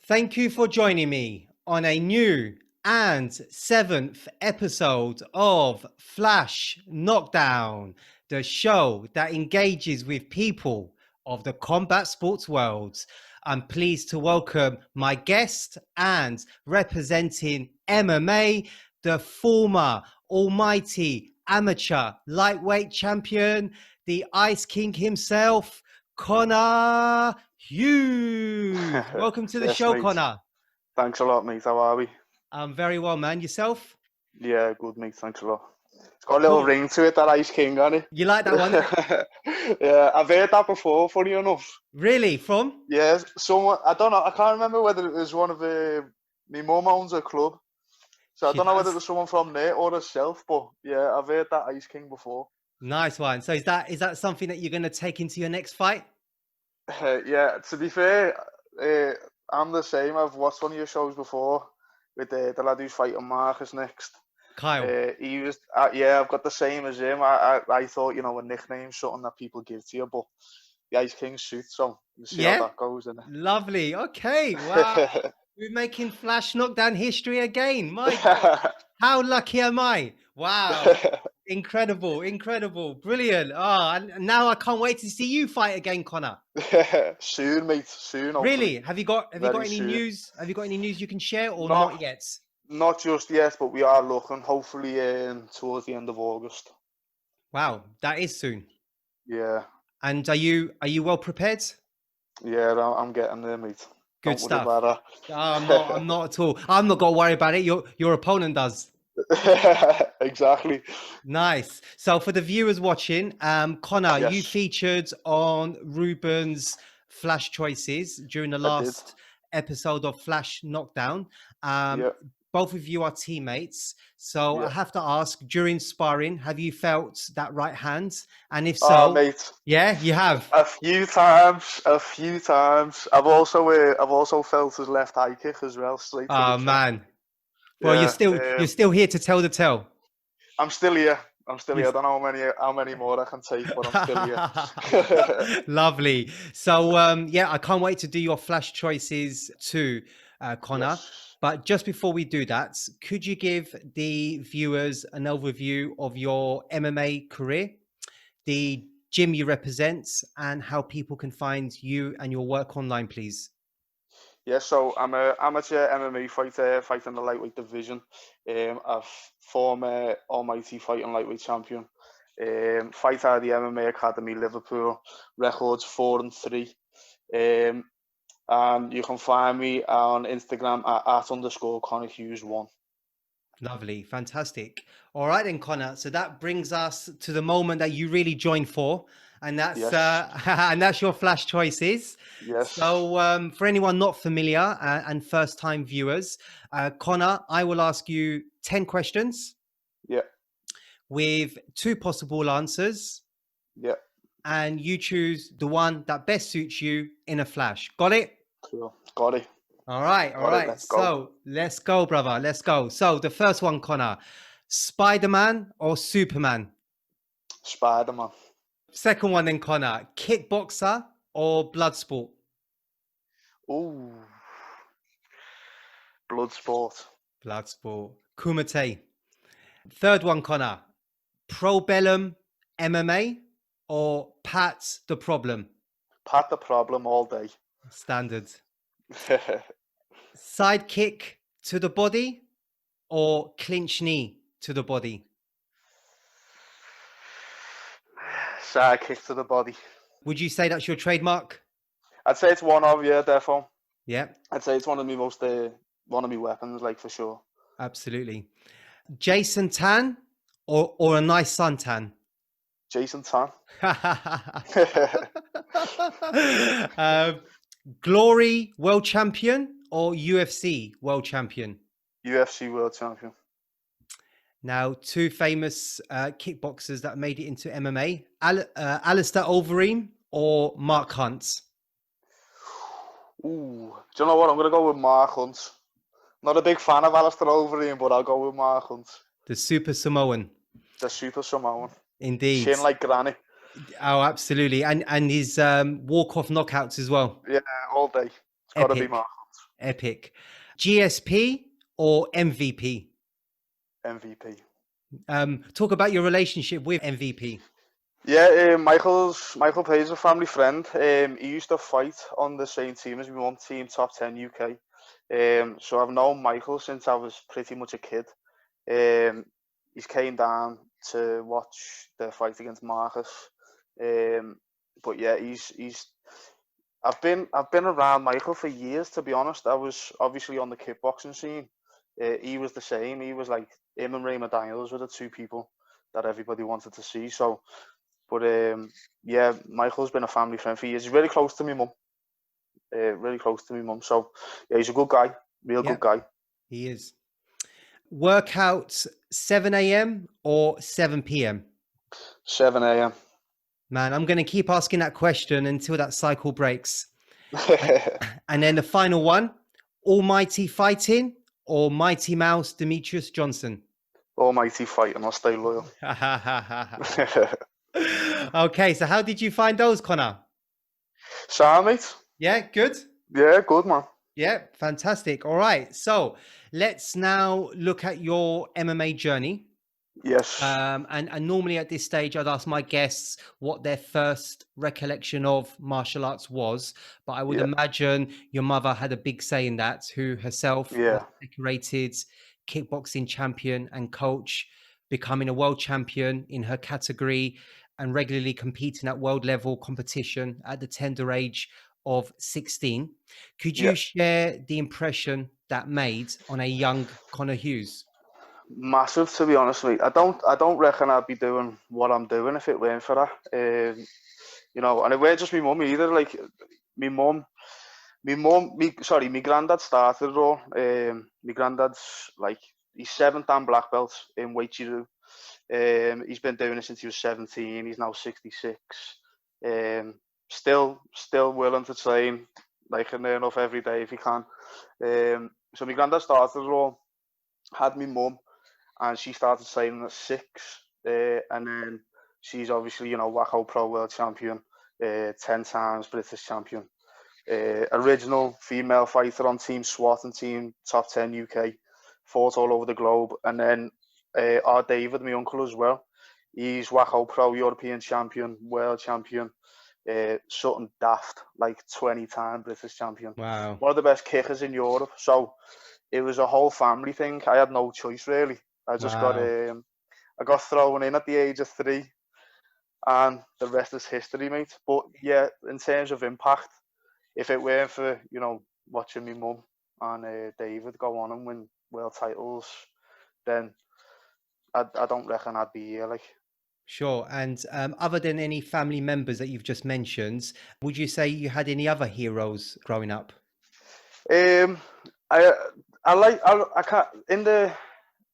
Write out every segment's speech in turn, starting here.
Thank you for joining me on a new and 7th episode of Flash Knockdown, the show that engages with people of the combat sports world. I'm pleased to welcome my guest and representing MMA, the former almighty amateur lightweight champion, the Ice King himself, Connor Hughes. Welcome to the Yes, show, mate. Connor. Thanks a lot, mate. How are we? I'm very well, man. Yourself? Yeah, good, mate. Thanks a lot. It's got a little ring to it, that Ice King, on it. You like that one? Yeah, I've heard that before, funny enough. Really? From? Yeah, someone, I don't know, I can't remember whether it was one of my mum owns a club. So I She don't know whether it does. was someone from there or herself, but yeah, I've heard that Ice King before. Nice one. So is that something that you're going to take into your next fight? Yeah, to be fair, I'm the same. I've watched one of your shows before with the lad who's fighting Marcus next. Kyle. He was, yeah, I've got the same as him. I thought, a nickname's something that people give to you, but the Ice King suits, so we'll see how that goes. Lovely. Okay. Wow. We're making Flash Knockdown history again. My God. How lucky am I? Wow. Incredible. Brilliant. And now I can't wait to see you fight again, Connor. Soon, mate. Soon. Really? Have you got any soon. news? Have you got any news you can share or not yet? Not just yet, but we are looking, hopefully towards the end of August. Wow, that is soon. Yeah. And are you well prepared? Yeah, I'm getting there, mate. Good stuff. About that. I'm not at all. I'm not gonna worry about it. Your opponent does. Exactly. Nice. So for the viewers watching, Connor, Yes. you featured on Ruben's Flash Choices during the last episode of Flash Knockdown. Both of you are teammates. So I have to ask, during sparring, have you felt that right hand? And if so, mate, yeah, you have. A few times. I've also felt his left high kick as well. Oh man. Well, yeah, you're still here to tell the tale. I'm still here. I don't know how many more I can take, but I'm still here. Lovely. So I can't wait to do your Flash Choices too, Connor. Yes. But just before we do that, could you give the viewers an overview of your MMA career, the gym you represent, and how people can find you and your work online, please? Yeah, so I'm an amateur MMA fighter, fighting the lightweight division. A former almighty fighting lightweight champion. Fight out of the MMA Academy, Liverpool. Records 4-3. And you can find me on Instagram at @_ConnorHughes1. Lovely, fantastic. All right then, Connor. So that brings us to the moment that you really joined for, and that's and that's your Flash Choices. Yes. So for anyone not familiar and first-time viewers, Connor, I will ask you 10 questions. Yeah. With 2 possible answers. Yeah. And you choose the one that best suits you in a flash. Got it? Cool. Got it. All right. So let's go, brother. Let's go. So the first one, Connor, Spider-Man or Superman? Spider-Man. Second one then, Connor, kickboxer or blood sport? Ooh. Blood sport. Blood sport. Kumite. Third one, Connor, Pro Bellum MMA or Pat the Problem? Pat the Problem all day. Standard. Side kick to the body or clinch knee to the body? Side kick to the body. Would you say that's your trademark? I'd say it's one of, therefore. Yeah. I'd say it's one of my most, one of my weapons, like, for sure. Absolutely. Jason Tan or a nice suntan? Jason Tan. Glory World Champion or UFC World Champion? UFC World Champion. Now, 2 famous kickboxers that made it into MMA, Alistair Overeem or Mark Hunt? Ooh, do you know what? I'm going to go with Mark Hunt. Not a big fan of Alistair Overeem, but I'll go with Mark Hunt. The Super Samoan. The Super Samoan. Indeed. Chin like granny. Oh, absolutely. And his walk-off knockouts as well. Yeah, all day. It's got to be Mark Hunt. Epic. GSP or MVP? MVP. Talk about your relationship with MVP. Yeah, Michael Pay's a family friend. He used to fight on the same team as my mum, team Top 10 UK. So I've known Michael since I was pretty much a kid. He's came down to watch the fight against Marcus. But yeah, I've been around Michael for years, to be honest. I was obviously on the kickboxing scene. He was the same. He was like, him and Raymond Daniels were the two people that everybody wanted to see. So, but yeah, Michael's been a family friend for years. He's really close to me mum. Really close to me mum. So yeah, he's a good guy, real good guy. He is. Workouts 7 a.m. or 7 p.m.? 7 a.m. Man, I'm going to keep asking that question until that cycle breaks. And then the final one, Almighty Fighting or Mighty Mouse Demetrius Johnson? Almighty Fighting, I'll stay loyal. Okay, so how did you find those, Connor? Sound, mate? Yeah, good? Yeah, good, man. Yeah, fantastic. All right, so let's now look at your MMA journey. Yes. And normally at this stage, I'd ask my guests what their first recollection of martial arts was. But I would imagine your mother had a big say in that, who herself was a decorated kickboxing champion and coach, becoming a world champion in her category and regularly competing at world level competition at the tender age of 16. Could you share the impression that made on a young Connor Hughes? Massive, to be honest with you. I don't reckon I'd be doing what I'm doing if it weren't for that. You know, and it weren't just my mum either. Like my granddad started it all. My granddad's like, he's 7th Dan Blackbelt in weight judo. He's been doing it since he was 17. He's now 66. Still willing to train like enough every day if he can. So my granddad started it all. Had me mum, and she started training at 6. And then she's obviously, you know, WAKO Pro World Champion, 10 times British Champion. Original female fighter on Team SWAT and Team Top 10 UK, fought all over the globe. And then our David, my uncle as well, he's WAKO Pro European Champion, World Champion, something daft, like 20-time British Champion. Wow. One of the best kickers in Europe. So it was a whole family thing. I had no choice really. I just got I got thrown in at the age of 3, and the rest is history, mate. But yeah, in terms of impact, if it weren't for, you know, watching my mum and David go on and win world titles, then I don't reckon I'd be here. Like, sure. And other than any family members that you've just mentioned, would you say you had any other heroes growing up?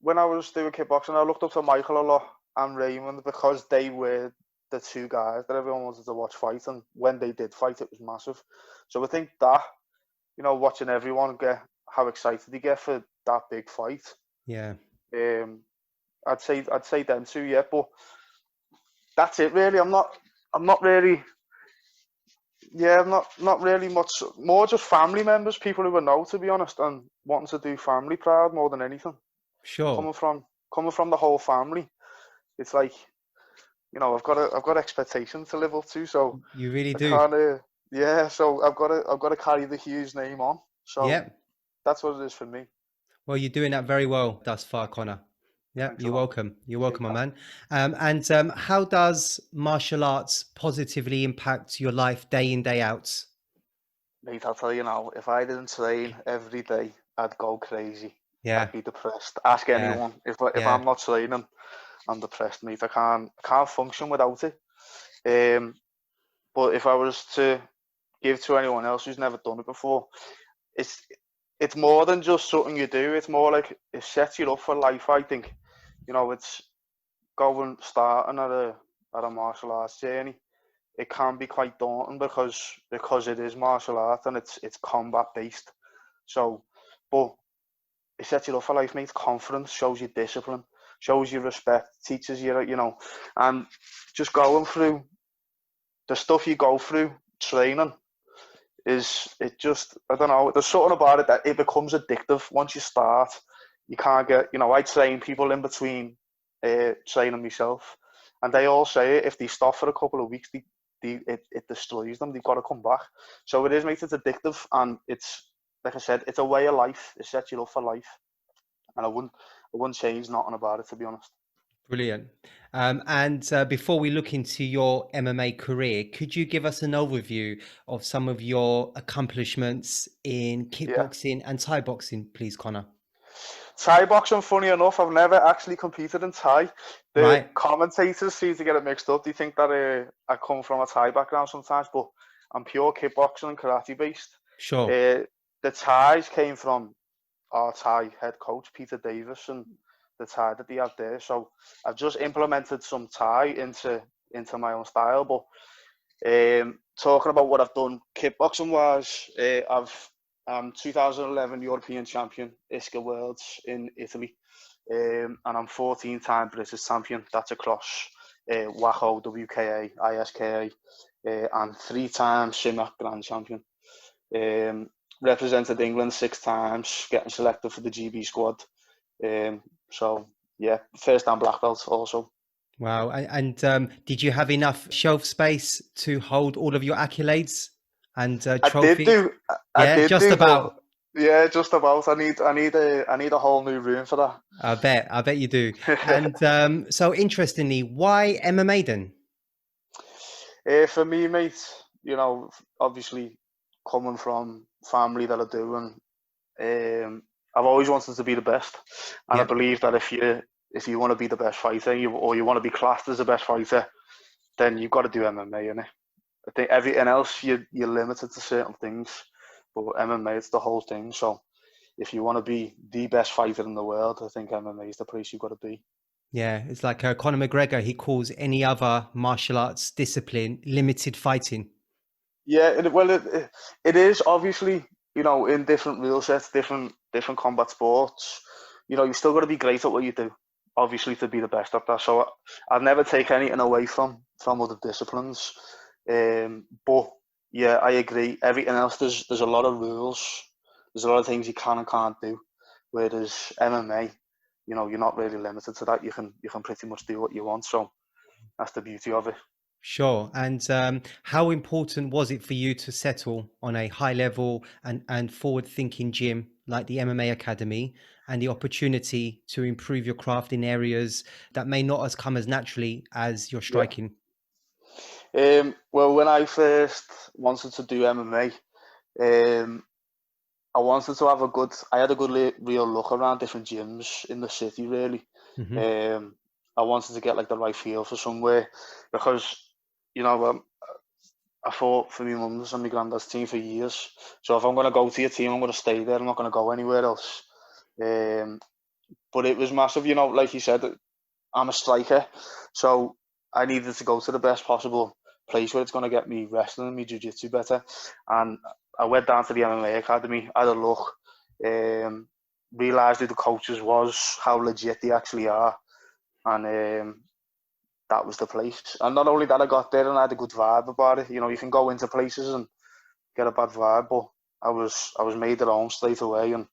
When I was doing kickboxing, I looked up to Michael a lot and Raymond, because they were the two guys that everyone wanted to watch fight, and when they did fight, it was massive. So I think that, you know, watching everyone get how excited they get for that big fight. Yeah. I'd say them two, yeah. But that's it really. I'm not really much more, just family members, people who I know, to be honest, and wanting to do family proud more than anything. Sure. Coming from the whole family, it's like, you know, I've got expectations to live up to. So you really do. So I've got to carry the Hughes name on. So that's what it is for me. Well, you're doing that very well thus far, Connor. Yeah, you're welcome. You're welcome, my man. And how does martial arts positively impact your life day in, day out? Mate, I'll tell you now, if I didn't train every day, I'd go crazy. Yeah. I'd be depressed. Ask anyone. If I'm not training, I'm depressed, mate. I can't function without it. But if I was to give to anyone else who's never done it before, it's more than just something you do. It's more like it sets you up for life, I think. You know, it's starting at a martial arts journey. It can be quite daunting because it is martial art and it's combat based. So, but it sets you up for life, mate. Confidence, shows you discipline, shows you respect, teaches you, you know, and just going through the stuff you go through training, is it just, I don't know, there's something about it that it becomes addictive once you start. You can't get, I train people in between training myself, and they all say if they stop for a couple of weeks, it destroys them. They've got to come back. So it makes it addictive, and it's, like I said, it's a way of life. It sets you up for life, and I wouldn't change nothing about it, to be honest. Brilliant. And before we look into your MMA career, could you give us an overview of some of your accomplishments in Yeah. kickboxing and Thai boxing, please, Connor? Thai boxing, funny enough, I've never actually competed in Thai. The Right. commentators seem to get it mixed up. They think that I come from a Thai background sometimes, but I'm pure kickboxing and karate based. Sure. The Thais came from our Thai head coach, Peter Davis, and the Thai that they had there. So I've just implemented some Thai into my own style. But talking about what I've done kickboxing wise, I'm 2011 European champion, ISKA Worlds in Italy, and I'm 14-time British champion. That's across WAKO, WKA, ISKA, and 3-time CIMAC Grand Champion. Represented England 6 times, getting selected for the GB squad. So yeah, first Dan Blackbelt also. Wow. And did you have enough shelf space to hold all of your accolades and trophies? I Yeah, did just do, about. but yeah, just about. I need a whole new room for that. I bet you do. And so interestingly, why MMA then? For me, mate, obviously coming from family that I do, and I've always wanted to be the best, and I Yep. believe that if you want to be the best fighter, or you want to be classed as the best fighter, then you've got to do MMA, innit? I think everything else you're limited to certain things, but MMA it's the whole thing. So if you want to be the best fighter in the world, I think MMA is the place you've got to be. Yeah, it's like Conor McGregor. He calls any other martial arts discipline limited fighting. Yeah, it is obviously, in different rule sets, different combat sports. You still got to be great at what you do, obviously, to be the best at that. So I'd never take anything away from other disciplines. But yeah, I agree. Everything else, there's a lot of rules. There's a lot of things you can and can't do. Whereas MMA, you're not really limited to that. You can pretty much do what you want. So that's the beauty of it. Sure. And how important was it for you to settle on a high level and forward thinking gym like the MMA Academy and the opportunity to improve your craft in areas that may not as come as naturally as your Yeah. striking? Well, when I first wanted to do MMA, I wanted to have I had a good real look around different gyms in the city, really. Hmm. I wanted to get like the right feel for somewhere because, I fought for my mum's and my granddad's team for years. So if I'm going to go to your team, I'm going to stay there. I'm not going to go anywhere else. But it was massive, like you said, I'm a striker. So I needed to go to the best possible place where it's going to get me wrestling and me jiu-jitsu better. And I went down to the MMA Academy, had a look, realised who the coaches was, how legit they actually are. And that was the place. And not only that, I got there and I had a good vibe about it. You can go into places and get a bad vibe, but I was made at home straight away. And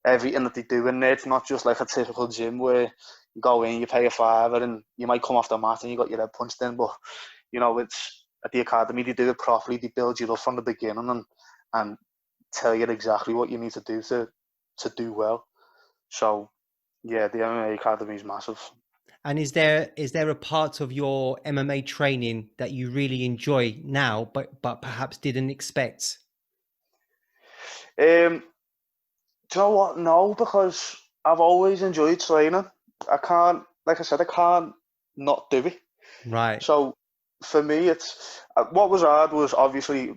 everything that they do in there, it's not just like a typical gym where you go in, you pay a fiver, and you might come off the mat and you got your head punched in. But it's at the academy, they do it properly. They build you up from the beginning and tell you exactly what you need to do to do well. So yeah, the MMA Academy is massive. And is there a part of your MMA training that you really enjoy now, but perhaps didn't expect? Do you know what? No, because I've always enjoyed training. I can't, like I said, I can't not do it. Right. So for me, it's what was hard was obviously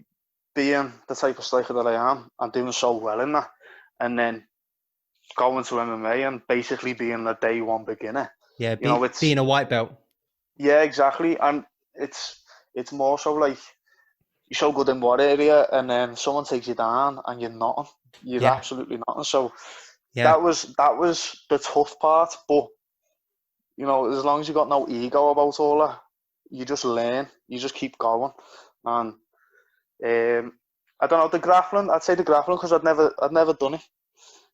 being the type of striker that I am and doing so well in that, and then going to MMA and basically being a day one beginner. Yeah. It's Being a white belt. yeah, exactly, and it's more so like you're so good in one area, and then someone takes you down, and you're nothing. You're Yeah. absolutely nothing. So Yeah. that was the tough part, but as long as you got no ego about all that, you just learn, you just keep going, and I don't know, the grappling, I'd say the grappling because I'd never done it.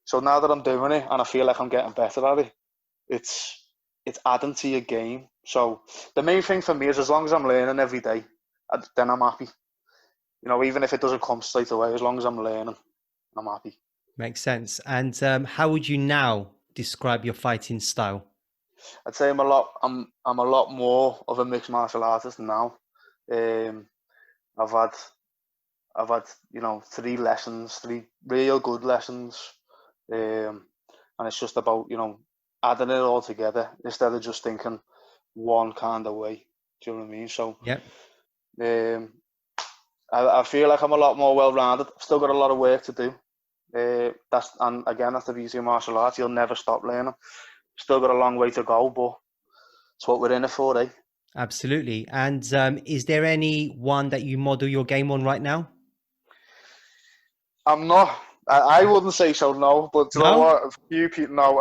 So now that I'm doing it and I feel like I'm getting better at it, it's adding to your game. So the main thing for me is as long as I'm learning every day, then I'm happy. You know, even if it doesn't come straight away, as long as I'm learning, I'm happy. Makes sense. And how would you now describe your fighting style? I'd say I'm a lot more of a mixed martial artist now. I've had you know 3 real good lessons, and it's just about you know adding it all together instead of just thinking one kind of way. Do you know what I mean? So Yep. I feel like I'm a lot more well-rounded. I've still got a lot of work to do. That's the beauty of martial arts. You'll never stop learning. Still got a long way to go, but it's what we're in it for, eh? Absolutely. And is there any one that you model your game on right now? I'm not. I wouldn't say so, no. But you know No? what? A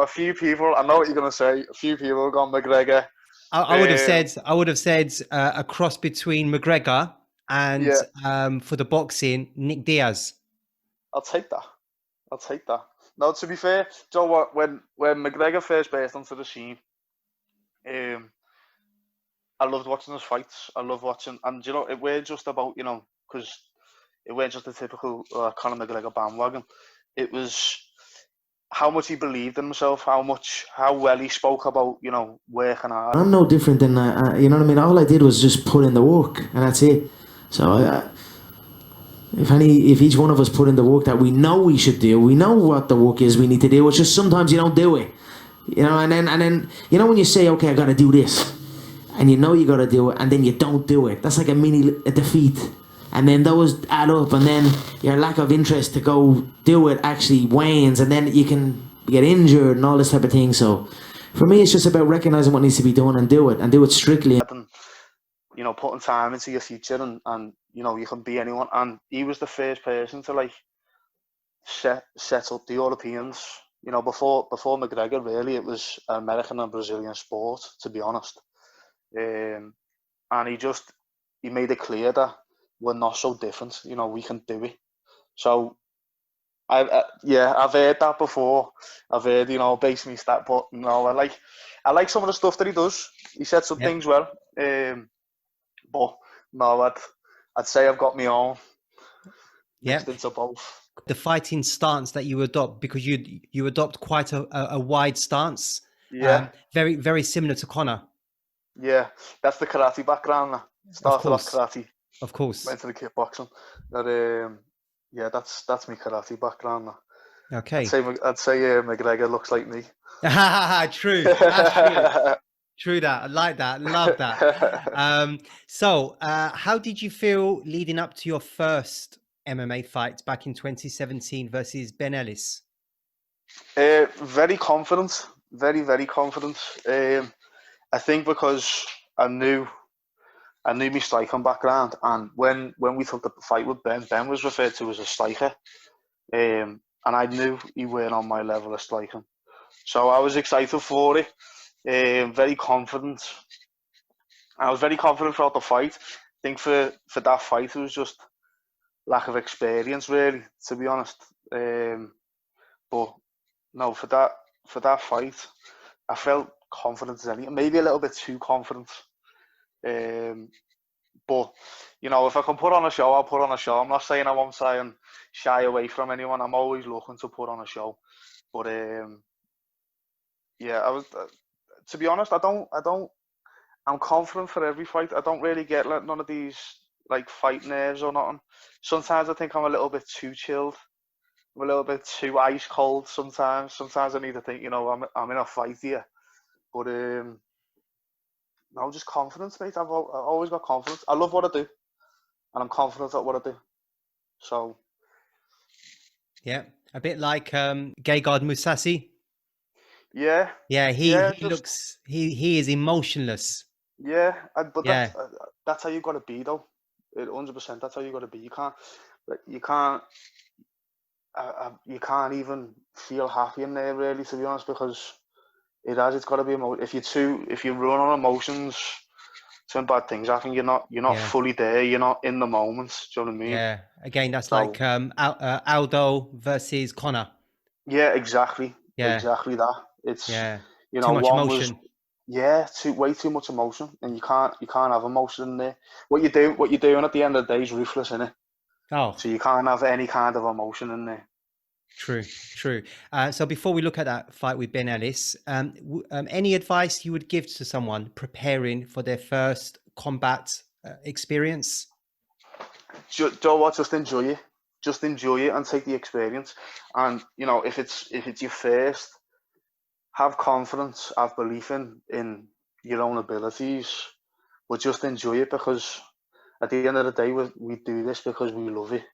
few people. I know what you're gonna say. A few people have gone McGregor. I would have said a cross between McGregor and Yeah, for the boxing, Nick Diaz. I'll take that. I'll take that. No, to be fair, do you know what? When McGregor first burst onto the scene, I loved watching his fights. I love watching, and you know, it weren't just about you know, because it weren't just a typical Conor McGregor bandwagon. It was how much he believed in himself, how well he spoke about you know working hard. I'm no different than you know what I mean. All I did was just put in the work, and that's it. So if each one of us put in the work that we know we should do, we know what the work is we need to do. It's just sometimes you don't do it, you know. And then you know when you say, okay, I got to do this, and you know you got to do it, and then you don't do it. That's like a defeat. And then those add up, and then your lack of interest to go do it actually wanes, and then you can get injured and all this type of thing. So for me, it's just about recognizing what needs to be done and do it strictly. You know, putting time into your future, and you know you can be anyone. And he was the first person to like set up the Europeans. You know, before McGregor, really, it was American and Brazilian sport, to be honest. And he made it clear that we're not so different. You know, we can do it. So I've heard that before. I've heard, you know, base me stat, but no, I like some of the stuff that he does. He said some things well. But no, I'd say I've got my own mixed into both. The fighting stance that you adopt, because you adopt quite a wide stance. Yeah. Very, very similar to Conor. Yeah, that's the karate background. Started off karate. Of course. Went to the kickboxing. Yeah, that's my karate background. Okay. I'd say McGregor looks like me. True. That's true that. I like that. Love that. So how did you feel leading up to your first MMA fight back in 2017 versus Ben Ellis? Very confident. Very, very confident. I think because I knew my striking background, and when we took the fight with Ben was referred to as a striker, and I knew he weren't on my level of striking, so I was excited for it. Very confident. I was very confident throughout the fight. I think for that fight it was just lack of experience, really, to be honest. But no, for that fight, I felt confident as anything. Maybe a little bit too confident. But you know, if I can put on a show, I'll put on a show. I'm not saying I won't try and shy away from anyone. I'm always looking to put on a show. But yeah, I was. To be honest, I'm confident for every fight. I don't really get like none of these like fight nerves or nothing. Sometimes I think I'm a little bit too chilled. I'm a little bit too ice cold. Sometimes I need to think, you know, I'm in a fight here. But no, just confidence, mate. I've always got confidence. I love what I do, and I'm confident at what I do. So, yeah, a bit like Gegard Mousasi. Yeah. He looks he is emotionless. Yeah, but that's how you got to be, though. 100%. That's how you got to be. You can't even feel happy in there, really, to be honest, because it's got to be if you run on emotions some bad things happen. You're not Yeah. fully there. You're not in the moment. Do you know what I mean? Yeah. Again, that's So like Aldo versus Connor. yeah, exactly Yeah. that. It's Yeah. Too much one was emotion. way too much emotion, and you can't have emotion in there. What you're doing at the end of the day is ruthless, innit? Oh, So you can't have any kind of emotion in there. true, true. So before we look at that fight with Ben Ellis, any advice you would give to someone preparing for their first combat experience? Do you know what? Just enjoy it. Just enjoy it and take the experience. And if it's your first, have confidence, have belief in your own abilities, but just enjoy it, because at the end of the day, we do this because we love it.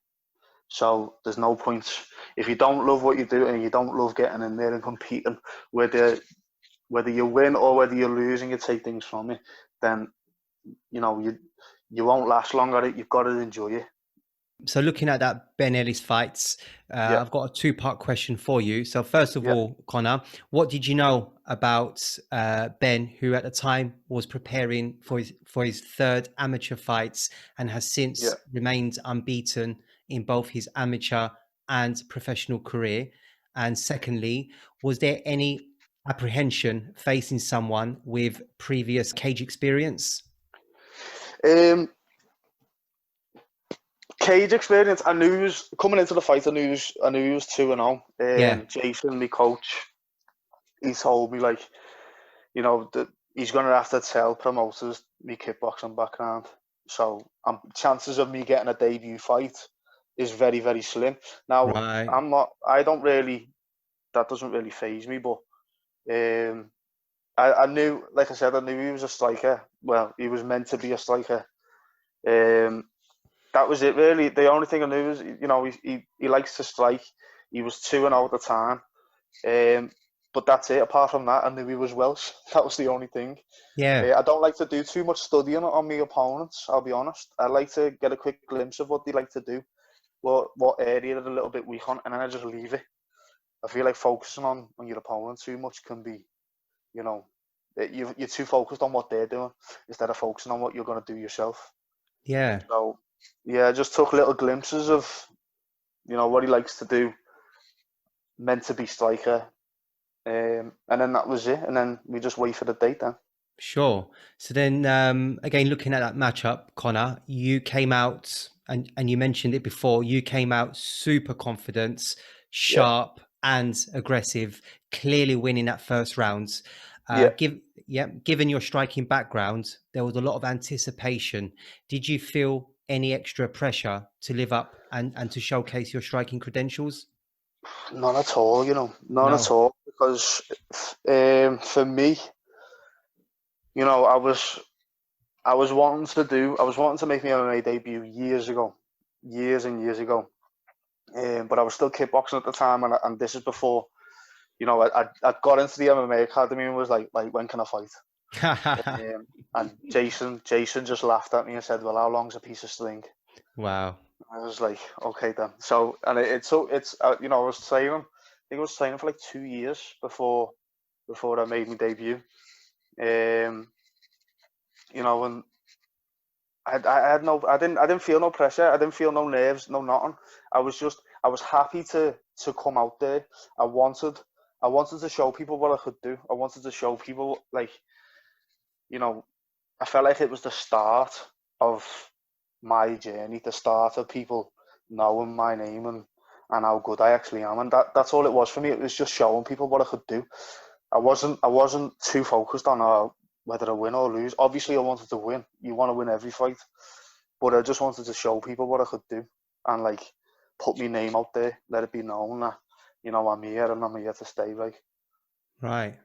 So there's no point if you don't love what you do and you don't love getting in there and competing, whether you win or whether you're losing, you take things from it, then you won't last long at it. You've got to enjoy it. So looking at that Ben Ellis fights, Yeah. I've got a two-part question for you. So first of Yeah. all, Connor, what did you know about Ben, who at the time was preparing for his third amateur fights and has since Yeah. remained unbeaten in both his amateur and professional career? And secondly, was there any apprehension facing someone with previous cage experience? Cage experience. I knew he was coming into the fight. I knew he was 2-0. Yeah. Jason, my coach, he told me that he's going to have to tell promoters my kickboxing background. So chances of me getting a debut fight is very, very slim. Now, Right. that doesn't really faze me, but I knew, like I said, I knew he was a striker. Well, he was meant to be a striker. That was it, really. The only thing I knew was, he likes to strike. He was 2-0 at the time. But that's it. Apart from that, I knew he was Welsh. That was the only thing. Yeah. I don't like to do too much studying on my opponents, I'll be honest. I like to get a quick glimpse of what they like to do, what area they're a little bit weak on, and then I just leave it. I feel like focusing on your opponent too much can be, you're too focused on what they're doing instead of focusing on what you're going to do yourself. Yeah. So, yeah, I just took little glimpses of, what he likes to do, meant to be striker. And then that was it. And then we just wait for the date then. Sure. So then, again, looking at that matchup, Connor, you came out, and you mentioned it before, you came out super confident, sharp, and aggressive, clearly winning that first round. Given your striking background, there was a lot of anticipation. Did you feel any extra pressure to live up and to showcase your striking credentials? None at all, none No. at all. Because for me, I was wanting to make my MMA debut years and years ago. But I was still kickboxing at the time, and this is before, I got into the MMA academy and was like, when can I fight? And Jason just laughed at me and said, well, how long's a piece of string? Wow. I was like, okay then. So, and I was training. I think I was training for like 2 years before I made my debut. And I didn't feel no pressure. I didn't feel no nerves, no nothing. I was happy to come out there. I wanted to show people what I could do. I wanted to show people, I felt like it was the start of my journey, the start of people knowing my name and how good I actually am. And that's all it was for me. It was just showing people what I could do. I wasn't too focused on whether I win or lose. Obviously, I wanted to win. You want to win every fight. But I just wanted to show people what I could do and put my name out there, let it be known that, I'm here and I'm here to stay. Right.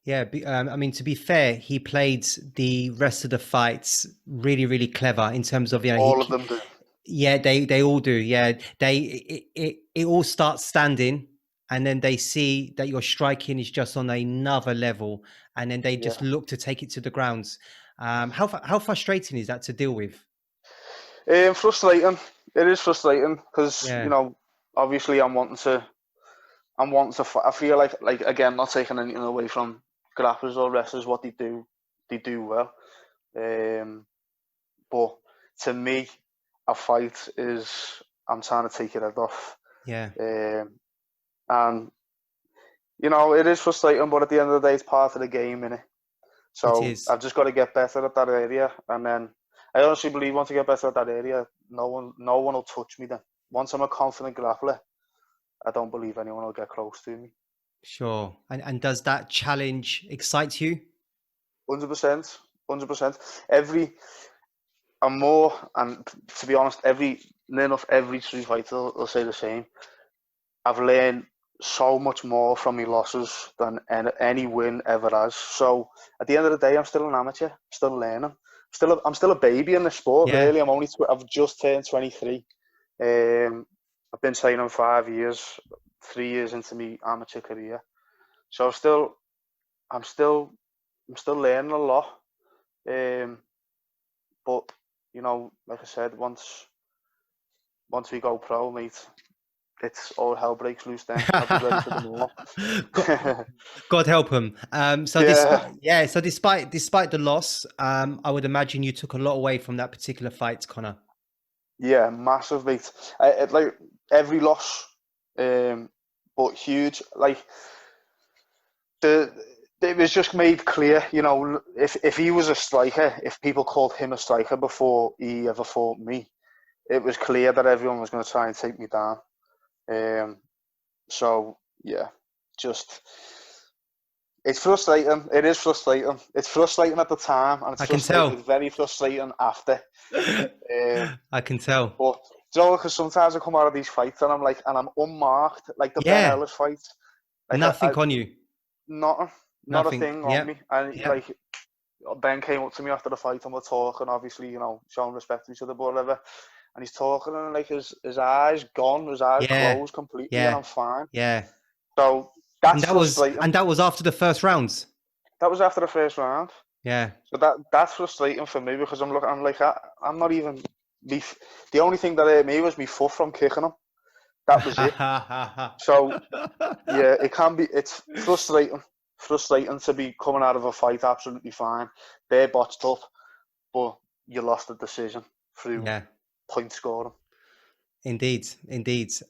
Yeah. I mean, to be fair, he played the rest of the fights really, really clever in terms of, All of them do. Yeah, they all do. Yeah. It all starts standing, and then they see that your striking is just on another level, and then they just look to take it to the ground. How frustrating is that to deal with? Frustrating. It is frustrating because, obviously I'm wanting to fight. I feel like again, not taking anything away from grapplers or wrestlers, what they do well. But to me, a fight is I'm trying to take your head off. Yeah. And you know, it is frustrating, but at the end of the day, it's part of the game, innit? So It is. I've just got to get better at that area, and then I honestly believe once I get better at that area, no one will touch me. Then once I'm a confident grappler, I don't believe anyone will get close to me. Sure. And does that challenge excite you? 100%, 100%. And to be honest, near enough every street fighter will say the same. I've learned so much more from my losses than any win ever has. So at the end of the day, I'm still an amateur, still learning. I'm still a baby in the sport, Yeah. really. I've just turned 23. I've been training 5 years, 3 years into my amateur career. So I'm still learning a lot. But you know, like I said, once we go pro, mate, it's all hell breaks loose then. I'll be ready for them all. God help him. So Yeah. so despite the loss, I would imagine you took a lot away from that particular fight, Connor. Yeah, massive, mate. Like every loss, but huge. Like it was just made clear, you know, if he was a striker, if people called him a striker before he ever fought me, it was clear that everyone was going to try and take me down. So yeah, just it's frustrating. It is frustrating. It's frustrating at the time, and I can tell. It's very frustrating after. I can tell. But you know, because sometimes I come out of these fights and I'm unmarked, like the Ben Ellis fight. Like Nothing on you. Not a thing on me. And like Ben came up to me after the fight and we're talking, obviously, you know, showing respect to each other, but whatever. And he's talking and like his eyes gone, his eyes closed completely, and I'm fine. Yeah. So that's frustrating. And that was after the first rounds. That was after the first round. Yeah. So that's frustrating for me because I'm not even the only thing that hurt me was my foot from kicking him. That was it. So yeah, it's frustrating to be coming out of a fight absolutely fine. They're botched up, but you lost the decision through point scoring. Indeed.